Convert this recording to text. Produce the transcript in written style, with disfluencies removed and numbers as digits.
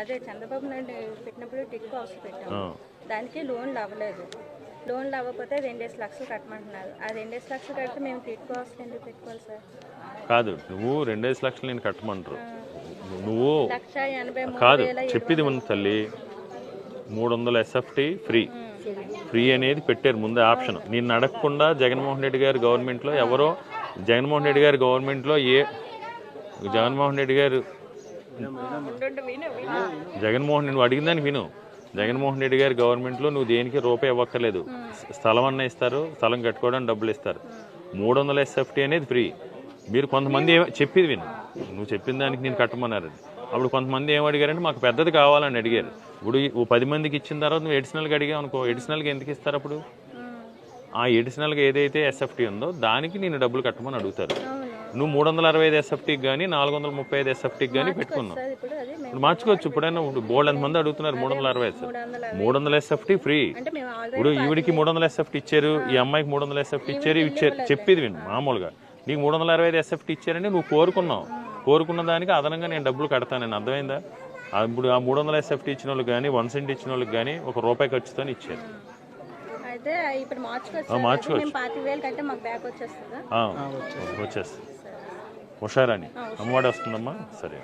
అదే చంద్రబాబు నాయుడు పెట్టినప్పుడు టిట్కో హౌస్ పెట్టాము, దానికి లోన్లు అవ్వలేదు. లోన్లు అవ్వకపోతే 2 లక్షలు కట్టమంటున్నారు. ఆ 2 లక్షలు కడితే మేము టిట్కో హౌస్ ఎందుకు పెట్టుకోవాలి సార్? కాదు, నువ్వు 2 లక్షలు నేను కట్టమంటారు. నువ్వు 1,83,000 కాదు చెప్పేది ఉంది తల్లి. 300 SFT ఫ్రీ అనేది పెట్టారు ముందే ఆప్షన్. నేను అడగకుండా జగన్మోహన్ రెడ్డి గారి గవర్నమెంట్లో ఎవరో జగన్మోహన్ రెడ్డి గారి గవర్నమెంట్లో జగన్మోహన్ రెడ్డి గారు నువ్వు అడిగిన దానికి విను. జగన్మోహన్ రెడ్డి గారి గవర్నమెంట్లో నువ్వు దేనికి రూపాయి ఇవ్వక్కర్లేదు. స్థలం అన్న ఇస్తారు, స్థలం కట్టుకోవడానికి డబ్బులు ఇస్తారు. 300 SFT అనేది ఫ్రీ. మీరు కొంతమంది చెప్పేది విను, నువ్వు చెప్పిన దానికి నేను కట్టమన్నారు. అప్పుడు కొంతమంది ఏం అడిగారంటే మాకు పెద్దది కావాలని అడిగారు. ఇప్పుడు 10 మందికి ఇచ్చిన తర్వాత నువ్వు ఎడిషనల్గా అడిగావు అనుకో, ఎడిషనల్గా ఎందుకు ఇస్తారు? అప్పుడు ఆ ఎడిషనల్గా ఏదైతే SFT ఉందో దానికి నేను డబ్బులు కట్టమని అడుగుతారు. నువ్వు 365 SFTకి కానీ 435 SFTకి కానీ పెట్టుకున్నావు. ఇప్పుడు మార్చుకోవచ్చు. ఇప్పుడైనా బోల్డ్ ఎంతమంది అడుగుతున్నారు 300 SFT ఫ్రీ. ఇప్పుడు ఈవిడికి 300 SFT ఇచ్చారు, ఈ అమ్మాయికి 300 SFT ఇచ్చారు. చెప్పేది విను, మామూలుగా నీకు 365 SFT ఇచ్చారంటే నువ్వు కోరుకున్న దానికి అదనంగా నేను డబ్బులు కడతానని అర్థమైందా? ఇప్పుడు ఆ 300 SFT ఇచ్చిన వాళ్ళకి కానీ 1 సెంట్ ఇచ్చిన వాళ్ళకి కానీ ₹1 ఖర్చుతో ఇచ్చారు. మార్చుకోవచ్చు. వచ్చేస్తుంది. హుషారని అమ్మవాడి వస్తుందమ్మా. సరే.